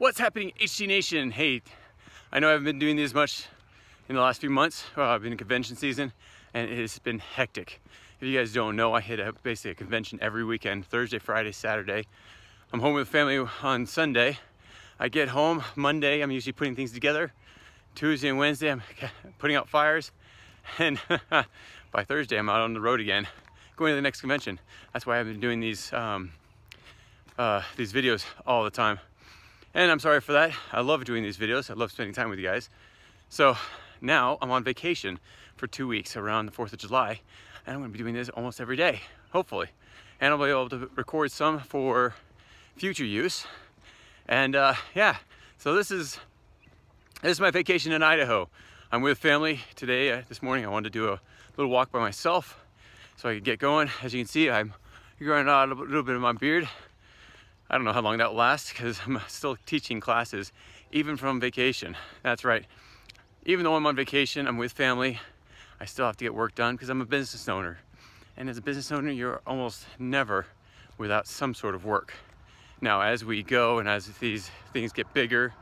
What's happening, HT Nation? Hey, I know I haven't been doing this much in the last few months. I've been in convention season and it has been hectic. If you guys don't know, I hit basically a convention every weekend, Thursday, Friday, Saturday. I'm home with family on Sunday. I get home Monday, I'm usually putting things together. Tuesday and Wednesday, I'm putting out fires. And by Thursday, I'm out on the road again, going to the next convention. That's why I've been doing these videos all the time. And I'm sorry for that. I love doing these videos. I love spending time with you guys. So now I'm on vacation for 2 weeks around the 4th of July. And I'm gonna be doing this almost every day, hopefully. And I'll be able to record some for future use. And yeah, so this is my vacation in Idaho. I'm with family today. This morning I wanted to do a little walk by myself so I could get going. As you can see, I'm growing out a little bit of my beard. I don't know how long that will last because I'm still teaching classes, even from vacation. That's right. Even though I'm on vacation, I'm with family, I still have to get work done because I'm a business owner. And as a business owner, you're almost never without some sort of work. Now, as we go and as these things get bigger,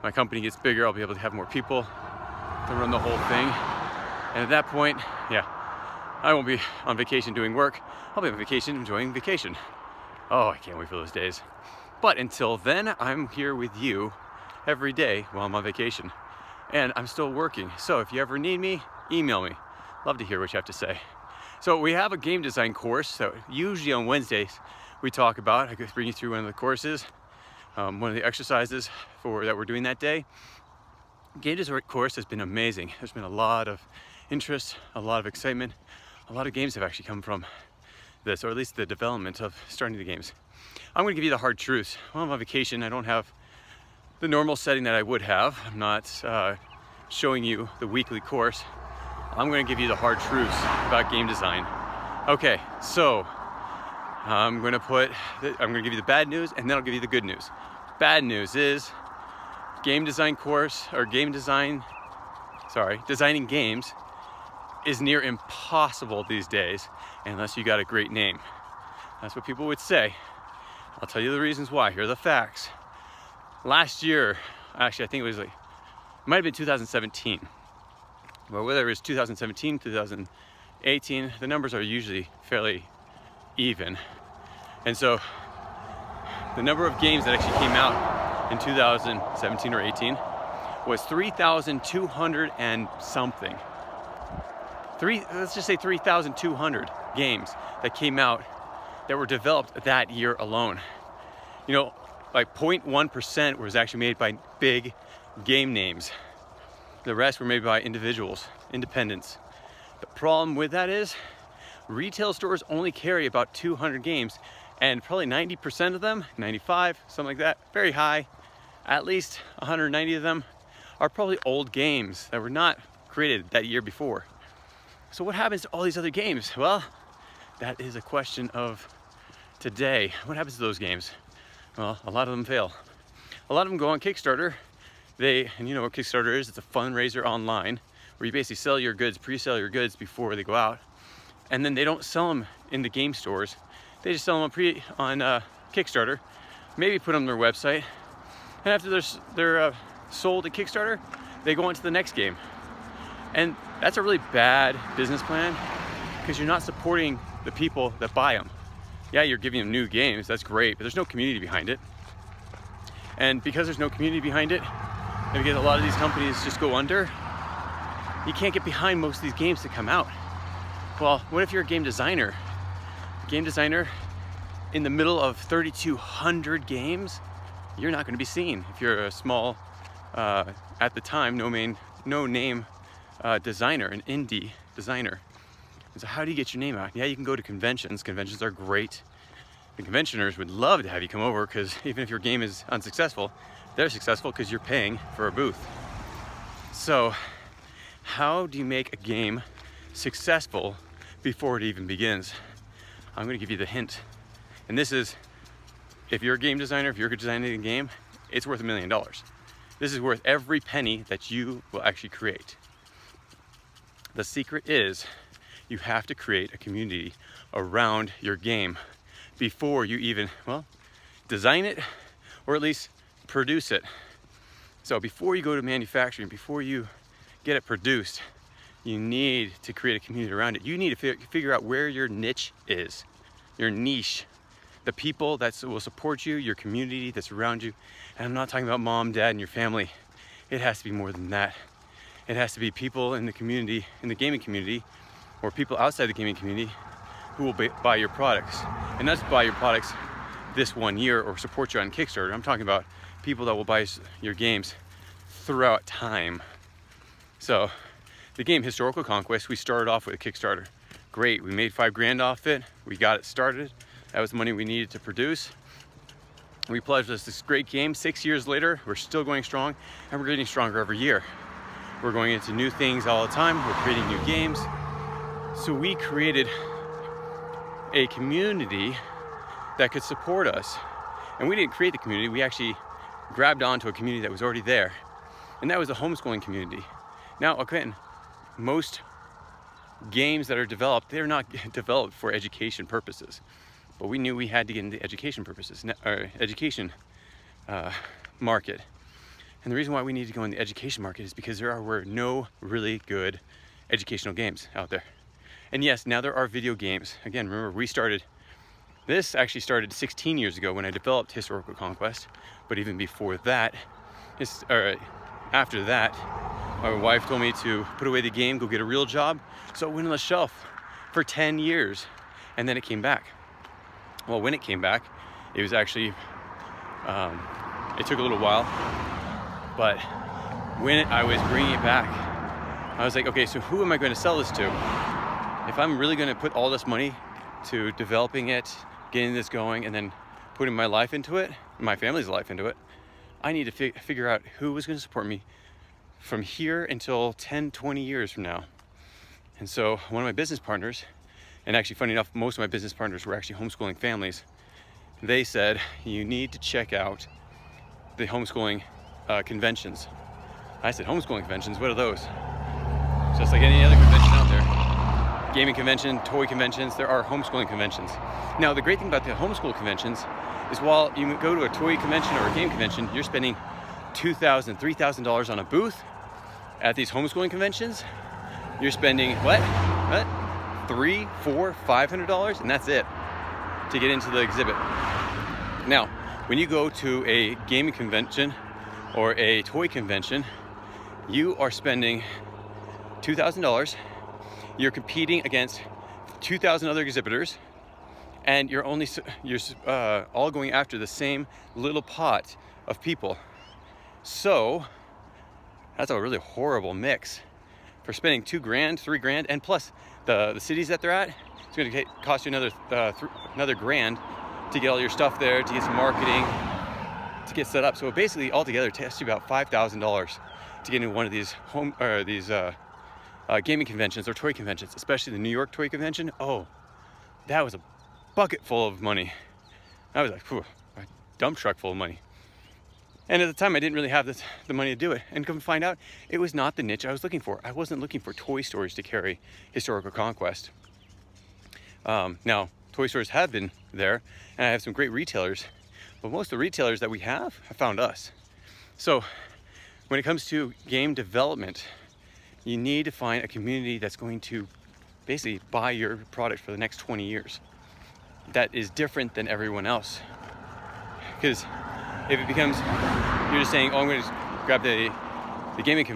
my company gets bigger, I'll be able to have more people to run the whole thing. And at that point, yeah, I won't be on vacation doing work. I'll be on vacation enjoying vacation. Oh, I can't wait for those days. But until then, I'm here with you every day while I'm on vacation. And I'm still working. So if you ever need me, email me. Love to hear what you have to say. So we have a game design course that usually on Wednesdays we talk about. I could bring you through one of the courses, one of the exercises that we're doing that day. Game design course has been amazing. There's been a lot of interest, a lot of excitement. A lot of games have actually come from this, or at least the development of starting the games. I'm going to give you the hard truths. While I'm on vacation, I don't have the normal setting that I would have. I'm not showing you the weekly course. I'm going to give you the hard truths about game design. Okay, so I'm going to give you the bad news and then I'll give you the good news. Bad news is designing games is near impossible these days unless you got a great name. That's what people would say. I'll tell you the reasons why. Here are the facts. Last year, actually I think it might have been 2017. But whether it was 2017, 2018, the numbers are usually fairly even. And so the number of games that actually came out in 2017 or 18 was 3,200 and something. Let's just say 3,200 games that came out that were developed that year alone. You know, like 0.1% was actually made by big game names. The rest were made by individuals, independents. The problem with that is retail stores only carry about 200 games and probably 90% of them, 95, something like that, very high, at least 190 of them are probably old games that were not created that year before. So what happens to all these other games? Well, that is a question of today. What happens to those games? Well, a lot of them fail. A lot of them go on Kickstarter. And you know what Kickstarter is? It's a fundraiser online where you basically sell your goods, pre-sell your goods before they go out. And then they don't sell them in the game stores. They just sell them on Kickstarter, maybe put them on their website. And after they're sold at Kickstarter, they go on to the next game. And that's a really bad business plan because you're not supporting the people that buy them. Yeah, you're giving them new games, that's great, but there's no community behind it. And because there's no community behind it, and because a lot of these companies just go under, you can't get behind most of these games that come out. Well, what if you're a game designer? A game designer in the middle of 3,200 games, you're not gonna be seen. If you're a small, at the time, no name designer, an indie designer. And so how do you get your name out? Yeah, you can go to conventions. Conventions are great. The conventioners would love to have you come over because even if your game is unsuccessful, they're successful because you're paying for a booth. So how do you make a game successful before it even begins? I'm going to give you the hint. And this is, if you're a game designer, if you're designing a game, it's worth $1 million. This is worth every penny that you will actually create. The secret is you have to create a community around your game before you even, well, design it, or at least produce it. So before you go to manufacturing, before you get it produced, you need to create a community around it. You need to figure out where your niche is, your niche, the people that will support you, your community that's around you. And I'm not talking about mom, dad, and your family. It has to be more than that. It has to be people in the community, in the gaming community, or people outside the gaming community who will buy your products. And not just buy your products this 1 year or support you on Kickstarter. I'm talking about people that will buy your games throughout time. So the game Historical Conquest, we started off with a Kickstarter. Great, we made $5 grand off it. We got it started. That was the money we needed to produce. We pledged us this great game. 6 years later, we're still going strong, and we're getting stronger every year. We're going into new things all the time. We're creating new games. So we created a community that could support us. And we didn't create the community, we actually grabbed onto a community that was already there. And that was the homeschooling community. Now, again, most games that are developed, they're not developed for education purposes. But we knew we had to get into education purposes, or education market. And the reason why we need to go in the education market is because were no really good educational games out there. And yes, now there are video games. Again, remember, this actually started 16 years ago when I developed Historical Conquest. But even before that, after that, my wife told me to put away the game, go get a real job. So it went on the shelf for 10 years, and then it came back. Well, when it came back, it was actually, it took a little while, but when I was bringing it back, I was like, okay, so who am I going to sell this to? If I'm really going to put all this money to developing it, getting this going, and then putting my life into it, my family's life into it, I need to figure out who was going to support me from here until 10, 20 years from now. And so one of my business partners, and actually funny enough, most of my business partners were actually homeschooling families, they said, you need to check out the homeschooling conventions. I said, homeschooling conventions, what are those? Just like any other convention out there. Gaming convention, toy conventions, there are homeschooling conventions. Now, the great thing about the homeschool conventions is while you go to a toy convention or a game convention, you're spending $2,000, $3,000 on a booth. At these homeschooling conventions, you're spending what? $300, $400, $500, and that's it to get into the exhibit. Now, when you go to a gaming convention or a toy convention, you are spending $2,000. You're competing against 2,000 other exhibitors, and you're all going after the same little pot of people. So that's a really horrible mix for spending $2 grand, $3 grand, and plus the cities that they're at. It's going to cost you another grand to get all your stuff there, to get some marketing, to get set up. So basically, altogether, it takes you about $5,000 to get into one of these gaming conventions or toy conventions, especially the New York Toy Convention. Oh, that was a bucket full of money. That was like a dump truck full of money. And at the time, I didn't really have the money to do it. And come to find out, it was not the niche I was looking for. I wasn't looking for toy stores to carry Historical Conquest. Now, toy stores have been there, and I have some great retailers, but most of the retailers that we have found us. So when it comes to game development, you need to find a community that's going to basically buy your product for the next 20 years. That is different than everyone else. Because if it becomes, you're just saying, oh, I'm going to grab the gaming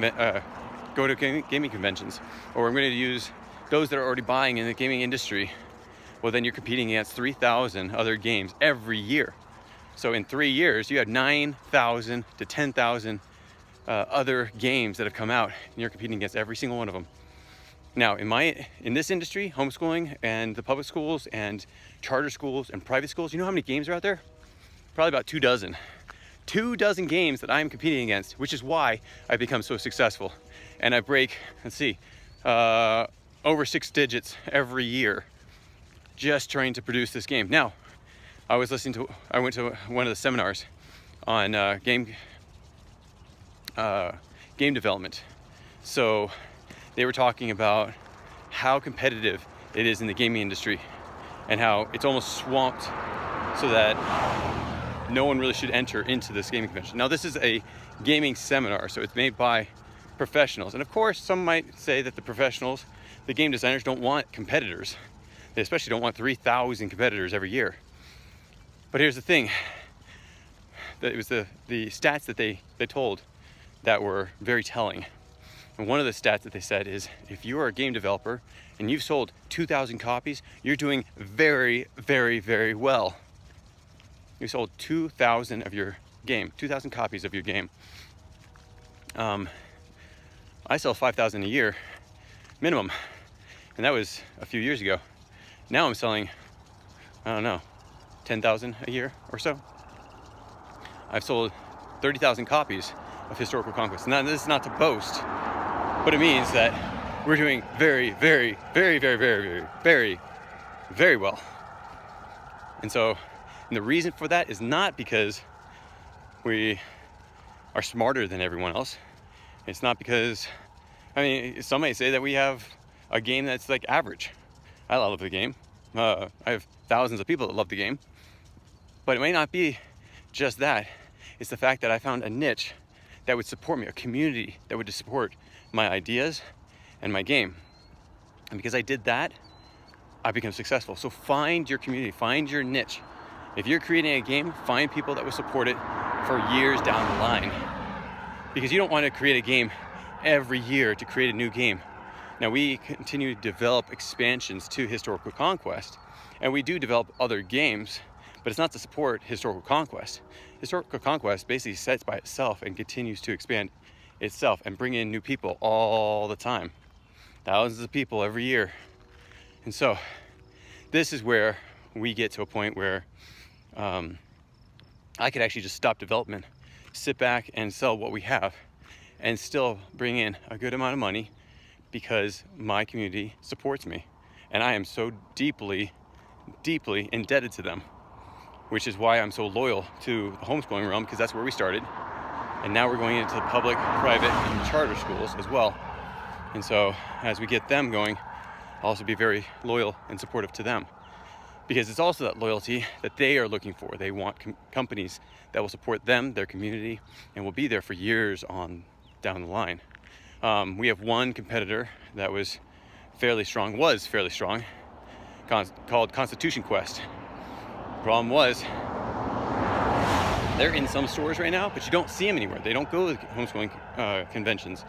go to gaming conventions, or I'm going to use those that are already buying in the gaming industry, well, then you're competing against 3,000 other games every year. So in 3 years, you have 9,000 to 10,000 other games that have come out, and you're competing against every single one of them. Now, in this industry, homeschooling and the public schools and charter schools and private schools, you know how many games are out there? Probably about 2 dozen. 2 dozen games that I'm competing against, which is why I've become so successful. And I break, let's see, over 6 digits every year just trying to produce this game. Now, I went to one of the seminars on game development. So they were talking about how competitive it is in the gaming industry and how it's almost swamped, so that no one really should enter into this gaming convention. Now, this is a gaming seminar, so it's made by professionals. And of course, some might say that the professionals, the game designers, don't want competitors. They especially don't want 3,000 competitors every year. But here's the thing, that it was the stats that they told that were very telling. And one of the stats that they said is, if you are a game developer and you've sold 2,000 copies, you're doing very, very, very well. You sold 2,000 of your game, 2,000 copies of your game. I sell 5,000 a year minimum, and that was a few years ago. Now I'm selling, I don't know, 10,000 a year or so. I've sold 30,000 copies of Historical Conquest. Now, this is not to boast, but it means that we're doing very, very, very, very, very, very, very, very well. And the reason for that is not because we are smarter than everyone else. It's not because, I mean, some may say that we have a game that's like average. I love the game. I have thousands of people that love the game. But it may not be just that. It's the fact that I found a niche that would support me, a community that would support my ideas and my game. And because I did that, I became successful. So find your community, find your niche. If you're creating a game, find people that will support it for years down the line. Because you don't want to create a game every year to create a new game. Now, we continue to develop expansions to Historical Conquest, and we do develop other games, but it's not to support Historical Conquest. Historical Conquest basically sits by itself and continues to expand itself and bring in new people all the time. Thousands of people every year. And so this is where we get to a point where I could actually just stop development, sit back and sell what we have, and still bring in a good amount of money because my community supports me. And I am so deeply, deeply indebted to them, which is why I'm so loyal to the homeschooling realm, because that's where we started. And now we're going into the public, private, and charter schools as well. And so as we get them going, I'll also be very loyal and supportive to them, because it's also that loyalty that they are looking for. They want companies that will support them, their community, and will be there for years on down the line. We have one competitor that was fairly strong, called Constitution Quest. Problem was, they're in some stores right now, but you don't see them anywhere. They don't go to homeschooling conventions.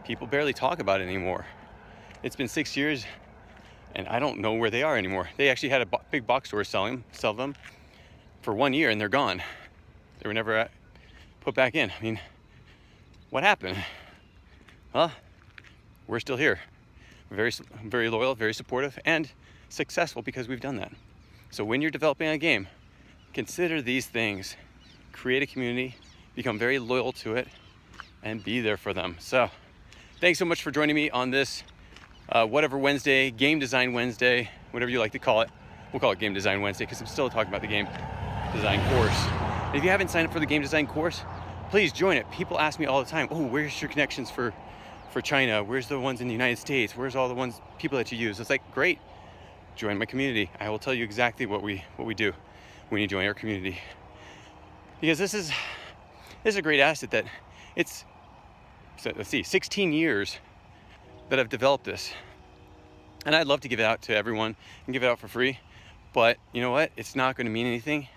People barely talk about it anymore. It's been 6 years, and I don't know where they are anymore. They actually had a big box store sell them for 1 year, and they're gone. They were never put back in. I mean, what happened? Well, we're still here. Very, very loyal, very supportive, and successful because we've done that. So when you're developing a game, consider these things. Create a community, become very loyal to it, and be there for them. So thanks so much for joining me on this whatever Wednesday, Game Design Wednesday, whatever you like to call it. We'll call it Game Design Wednesday because I'm still talking about the game design course. And if you haven't signed up for the game design course, please join it. People ask me all the time, oh, where's your connections for China? Where's the ones in the United States? Where's all the ones, people that you use? It's like, great, join my community. I will tell you exactly what we do when you join our community. Because this is a great asset that it's, so let's see, 16 years that I've developed this. And I'd love to give it out to everyone and give it out for free. But you know what? It's not going to mean anything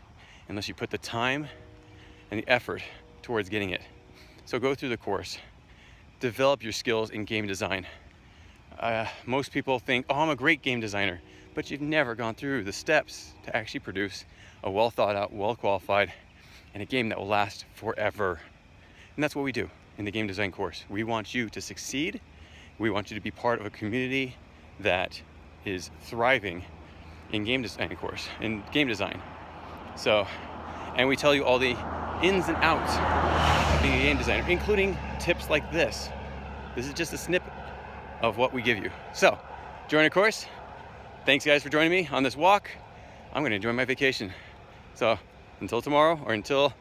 unless you put the time and the effort towards getting it. So go through the course. Develop your skills in game design. Most people think, oh, I'm a great game designer, but you've never gone through the steps to actually produce a well thought out, well qualified, and a game that will last forever. And that's what we do in the game design course. We want you to succeed. We want you to be part of a community that is thriving in game design in game design. So, and we tell you all the ins and outs of being a game designer, including tips like this. This is just a snippet of what we give you. So, join our course. Thanks guys for joining me on this walk. I'm gonna enjoy my vacation. So, until tomorrow or until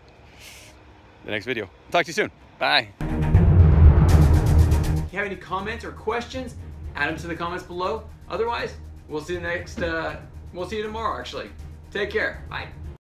the next video. Talk to you soon. Bye. If you have any comments or questions, add them to the comments below. Otherwise, we'll see you tomorrow actually. Take care. Bye.